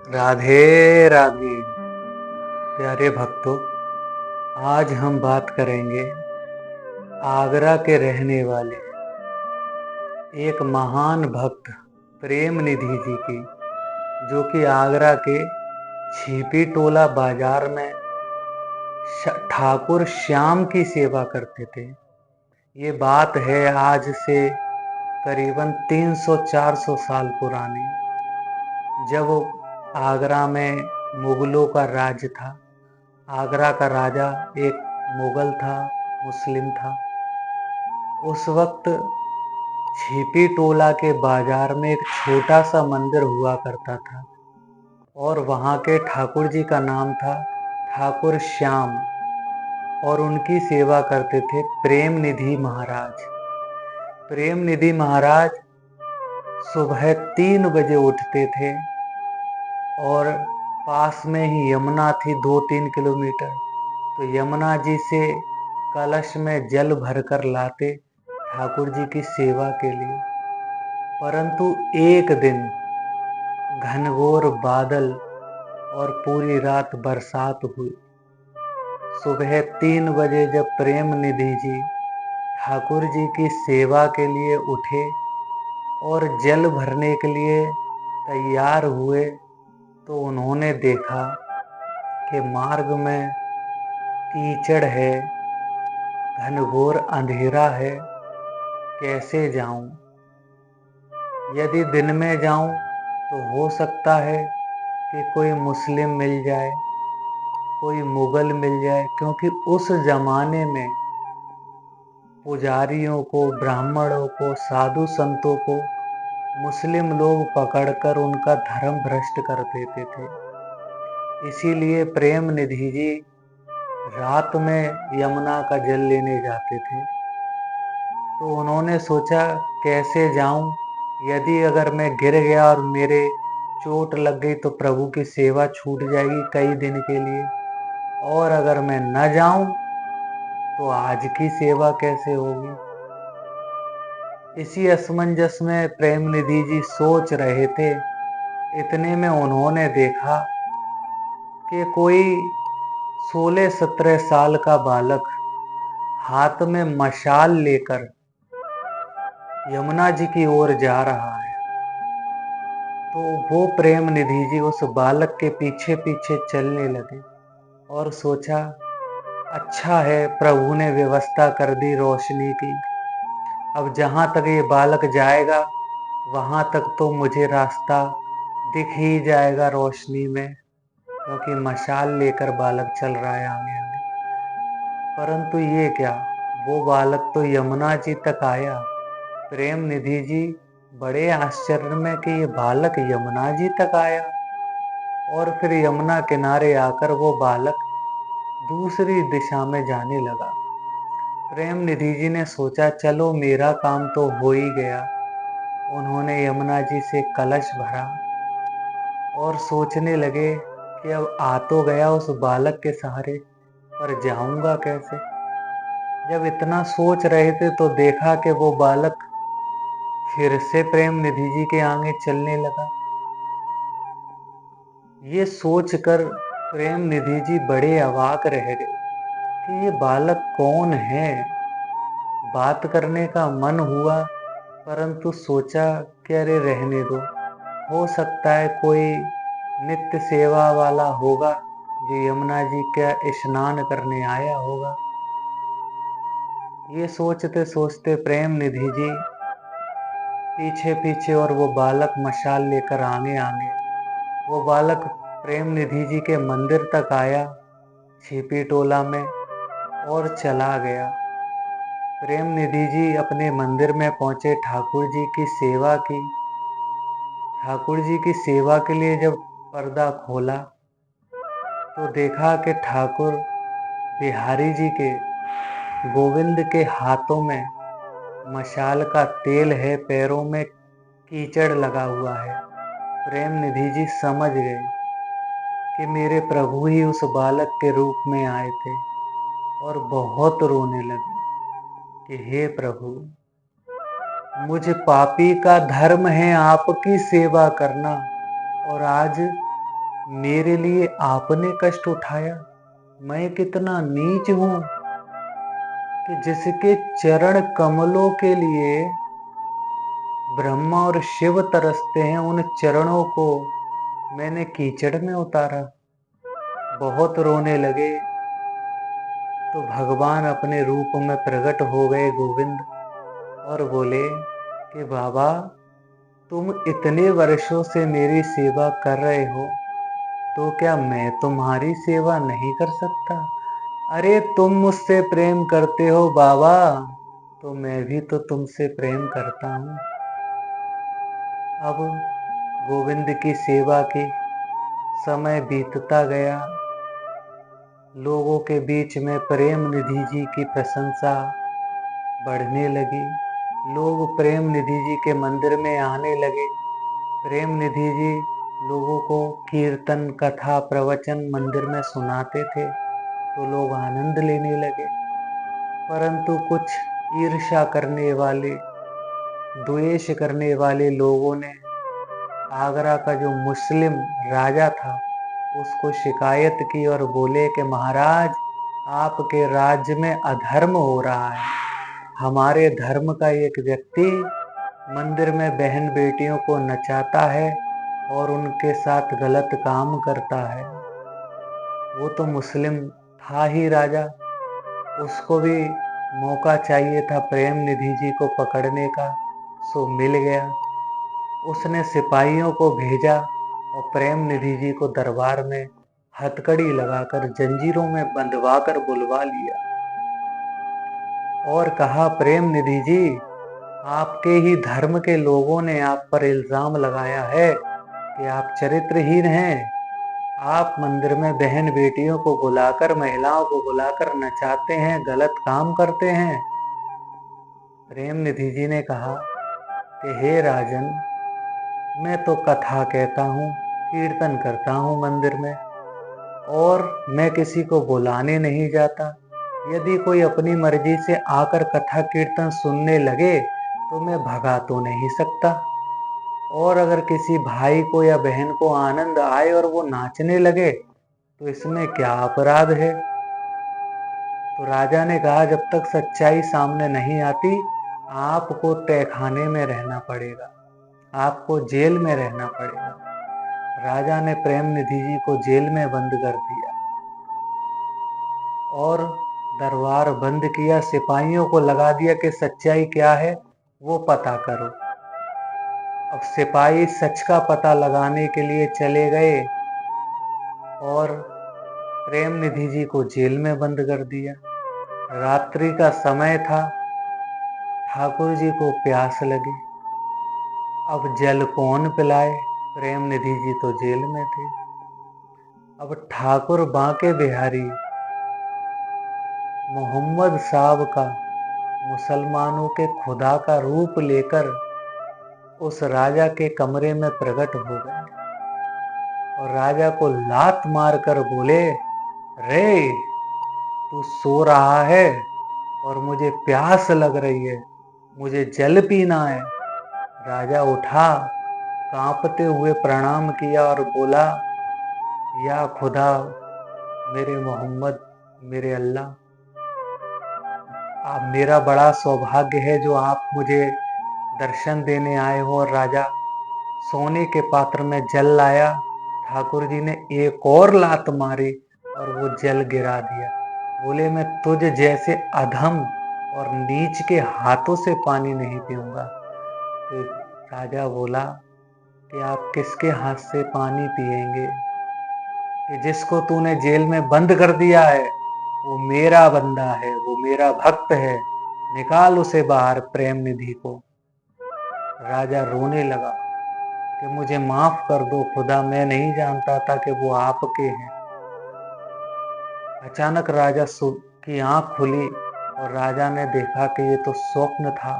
राधे राधे। प्यारे भक्तों, आज हम बात करेंगे आगरा के रहने वाले एक महान भक्त प्रेम निधि जी की, जो कि आगरा के छिपी टोला बाजार में ठाकुर श्याम की सेवा करते थे। ये बात है आज से करीबन 300-400 साल पुरानी, जब आगरा में मुगलों का राज था। आगरा का राजा एक मुगल था, मुस्लिम था। उस वक्त छिपी टोला के बाजार में एक छोटा सा मंदिर हुआ करता था और वहाँ के ठाकुर जी का नाम था ठाकुर श्याम, और उनकी सेवा करते थे प्रेम निधि महाराज। प्रेम निधि महाराज सुबह 3 बजे उठते थे और पास में ही यमुना थी 2-3 किलोमीटर, तो यमुना जी से कलश में जल भरकर लाते ठाकुर जी की सेवा के लिए। परंतु एक दिन घनघोर बादल और पूरी रात बरसात हुई। सुबह 3 बजे जब प्रेम निधि जी ठाकुर जी की सेवा के लिए उठे और जल भरने के लिए तैयार हुए, तो उन्होंने देखा कि मार्ग में कीचड़ है, घनघोर अंधेरा है, कैसे जाऊं। यदि दिन में जाऊं तो हो सकता है कि कोई मुस्लिम मिल जाए, कोई मुगल मिल जाए, क्योंकि उस जमाने में पुजारियों को, ब्राह्मणों को, साधु संतों को मुस्लिम लोग पकड़कर उनका धर्म भ्रष्ट कर देते थे। इसीलिए प्रेम निधि जी रात में यमुना का जल लेने जाते थे। तो उन्होंने सोचा, कैसे जाऊं, यदि अगर मैं गिर गया और मेरे चोट लग गई तो प्रभु की सेवा छूट जाएगी कई दिन के लिए, और अगर मैं न जाऊं तो आज की सेवा कैसे होगी। इसी असमंजस में प्रेम निधि जी सोच रहे थे। इतने में उन्होंने देखा कि कोई 16-17 साल का बालक हाथ में मशाल लेकर यमुना जी की ओर जा रहा है। तो वो प्रेम निधि जी उस बालक के पीछे पीछे चलने लगे और सोचा, अच्छा है प्रभु ने व्यवस्था कर दी रोशनी की। अब जहां तक ये बालक जाएगा वहां तक तो मुझे रास्ता दिख ही जाएगा रोशनी में, क्योंकि मशाल लेकर बालक चल रहा है आगे आगे। परंतु ये क्या, वो बालक तो यमुना जी तक आया। प्रेम निधि जी बड़े आश्चर्य में कि ये बालक यमुना जी तक आया, और फिर यमुना किनारे आकर वो बालक दूसरी दिशा में जाने लगा। प्रेम निधि जी ने सोचा, चलो मेरा काम तो हो ही गया। उन्होंने यमुना जी से कलश भरा और सोचने लगे कि अब आ तो गया उस बालक के सहारे, पर जाऊंगा कैसे। जब इतना सोच रहे थे तो देखा कि वो बालक फिर से प्रेम निधि जी के आगे चलने लगा। ये सोचकर प्रेम निधि जी बड़े अवाक रह गए कि ये बालक कौन है। बात करने का मन हुआ, परंतु सोचा कि अरे रहने दो, हो सकता है कोई नित्य सेवा वाला होगा जो यमुना जी का स्नान करने आया होगा। ये सोचते सोचते प्रेम निधि जी पीछे पीछे और वो बालक मशाल लेकर आगे आगे। वो बालक प्रेम निधि जी के मंदिर तक आया छिपी टोला में और चला गया। प्रेम निधि जी अपने मंदिर में पहुंचे, ठाकुर जी की सेवा की। ठाकुर जी की सेवा के लिए जब पर्दा खोला तो देखा कि ठाकुर बिहारी जी के, गोविंद के हाथों में मशाल का तेल है, पैरों में कीचड़ लगा हुआ है। प्रेम निधि जी समझ गए कि मेरे प्रभु ही उस बालक के रूप में आए थे, और बहुत रोने लगे कि हे प्रभु, मुझ पापी का धर्म है आपकी सेवा करना, और आज मेरे लिए आपने कष्ट उठाया। मैं कितना नीच हूं कि जिसके चरण कमलों के लिए ब्रह्मा और शिव तरसते हैं, उन चरणों को मैंने कीचड़ में उतारा। बहुत रोने लगे तो भगवान अपने रूप में प्रकट हो गए गोविंद, और बोले कि बाबा, तुम इतने वर्षों से मेरी सेवा कर रहे हो, तो क्या मैं तुम्हारी सेवा नहीं कर सकता? अरे तुम मुझसे प्रेम करते हो बाबा, तो मैं भी तो तुमसे प्रेम करता हूँ। अब गोविंद की सेवा की समय बीतता गया। लोगों के बीच में प्रेम निधि जी की प्रशंसा बढ़ने लगी। लोग प्रेम निधि जी के मंदिर में आने लगे। प्रेम निधि जी लोगों को कीर्तन, कथा, प्रवचन मंदिर में सुनाते थे, तो लोग आनंद लेने लगे। परंतु कुछ ईर्ष्या करने वाले, द्वेष करने वाले लोगों ने आगरा का जो मुस्लिम राजा था, उसको शिकायत की और बोले कि महाराज, आपके राज्य में अधर्म हो रहा है। हमारे धर्म का एक व्यक्ति मंदिर में बहन बेटियों को नचाता है और उनके साथ गलत काम करता है। वो तो मुस्लिम था ही राजा, उसको भी मौका चाहिए था प्रेम निधि जी को पकड़ने का, सो मिल गया। उसने सिपाहियों को भेजा और प्रेम निधि जी को दरबार में हथकड़ी लगाकर जंजीरों में बंधवा कर बुलवा लिया और कहा, प्रेम निधि जी, आपके ही धर्म के लोगों ने आप पर इल्जाम लगाया है कि आप चरित्रहीन हैं। आप मंदिर में बहन बेटियों को बुलाकर, महिलाओं को बुलाकर नचाते हैं, गलत काम करते हैं। प्रेम निधि जी ने कहा कि हे राजन, मैं तो कथा कहता हूँ, कीर्तन करता हूँ मंदिर में, और मैं किसी को बुलाने नहीं जाता। यदि कोई अपनी मर्जी से आकर कथा कीर्तन सुनने लगे तो मैं भगा तो नहीं सकता, और अगर किसी भाई को या बहन को आनंद आए और वो नाचने लगे तो इसमें क्या अपराध है? तो राजा ने कहा, जब तक सच्चाई सामने नहीं आती, आपको तहखाने में रहना पड़ेगा, आपको जेल में रहना पड़ेगा। राजा ने प्रेम निधि जी को जेल में बंद कर दिया और दरबार बंद किया। सिपाहियों को लगा दिया कि सच्चाई क्या है वो पता करो। अब सिपाही सच का पता लगाने के लिए चले गए और प्रेम निधि जी को जेल में बंद कर दिया। रात्रि का समय था, ठाकुर जी को प्यास लगी। अब जल कौन पिलाए? प्रेम निधि जी तो जेल में थे। अब ठाकुर बांके बिहारी मोहम्मद साहब का, मुसलमानों के खुदा का रूप लेकर उस राजा के कमरे में प्रकट हो गए और राजा को लात मारकर बोले, रे, तू सो रहा है और मुझे प्यास लग रही है, मुझे जल पीना है। राजा उठा, कांपते हुए प्रणाम किया और बोला, या खुदा, मेरे मोहम्मद, मेरे अल्लाह, आप, मेरा बड़ा सौभाग्य है जो आप मुझे दर्शन देने आए हो। और राजा सोने के पात्र में जल लाया। ठाकुर जी ने एक और लात मारी और वो जल गिरा दिया। बोले, मैं तुझ जैसे अधम और नीच के हाथों से पानी नहीं पीऊंगा। तो राजा बोला कि आप किसके हाथ से पानी पिएंगे? कि जिसको तूने जेल में बंद कर दिया है वो मेरा बंदा है, वो मेरा भक्त है, निकाल उसे बाहर, प्रेम निधि को। राजा रोने लगा कि मुझे माफ कर दो खुदा, मैं नहीं जानता था कि वो आपके हैं। अचानक राजा की आंख खुली और राजा ने देखा कि ये तो स्वप्न था,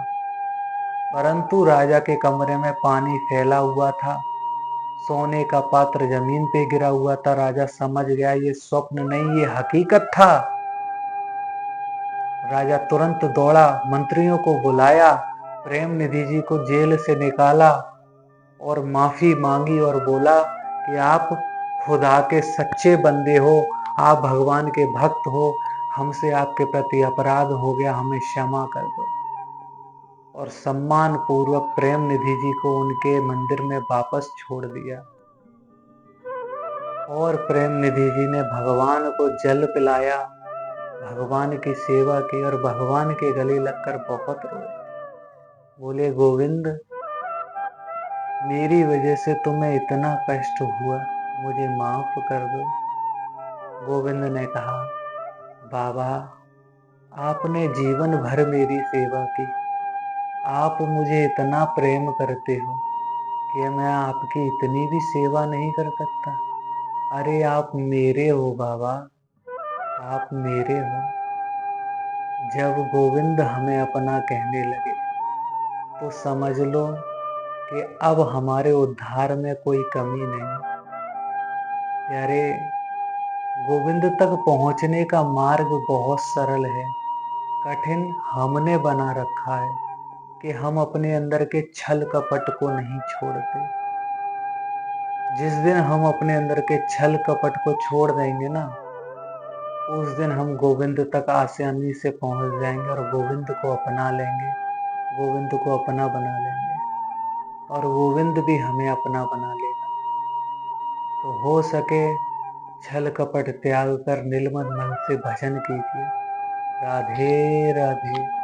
परंतु राजा के कमरे में पानी फैला हुआ था, सोने का पात्र जमीन पे गिरा हुआ था। राजा समझ गया ये स्वप्न नहीं, ये हकीकत था। राजा तुरंत दौड़ा, मंत्रियों को बुलाया, प्रेम निधि जी को जेल से निकाला और माफी मांगी और बोला कि आप खुदा के सच्चे बंदे हो, आप भगवान के भक्त हो, हमसे आपके प्रति अपराध हो गया, हमें क्षमा कर दो। और सम्मान पूर्वक प्रेम निधि जी को उनके मंदिर में वापस छोड़ दिया। और प्रेम निधि जी ने भगवान को जल पिलाया, भगवान की सेवा की और भगवान के गले लगकर बहुत रोए। बोले, गोविंद, मेरी वजह से तुम्हें इतना कष्ट हुआ, मुझे माफ कर दो। गोविंद ने कहा, बाबा, आपने जीवन भर मेरी सेवा की, आप मुझे इतना प्रेम करते हो कि मैं आपकी इतनी भी सेवा नहीं कर सकता। अरे आप मेरे हो बाबा, आप मेरे हो। जब गोविंद हमें अपना कहने लगे तो समझ लो कि अब हमारे उद्धार में कोई कमी नहीं। प्यारे, गोविंद तक पहुंचने का मार्ग बहुत सरल है, कठिन हमने बना रखा है कि हम अपने अंदर के छल कपट को नहीं छोड़ते। जिस दिन हम अपने अंदर के छल कपट को छोड़ देंगे ना, उस दिन हम गोविंद तक आसानी से पहुंच जाएंगे और गोविंद को अपना लेंगे, गोविंद को अपना बना लेंगे और गोविंद भी हमें अपना बना लेगा। तो हो सके छल कपट त्याग कर निर्मल मन से भजन कीजिए। राधे राधे।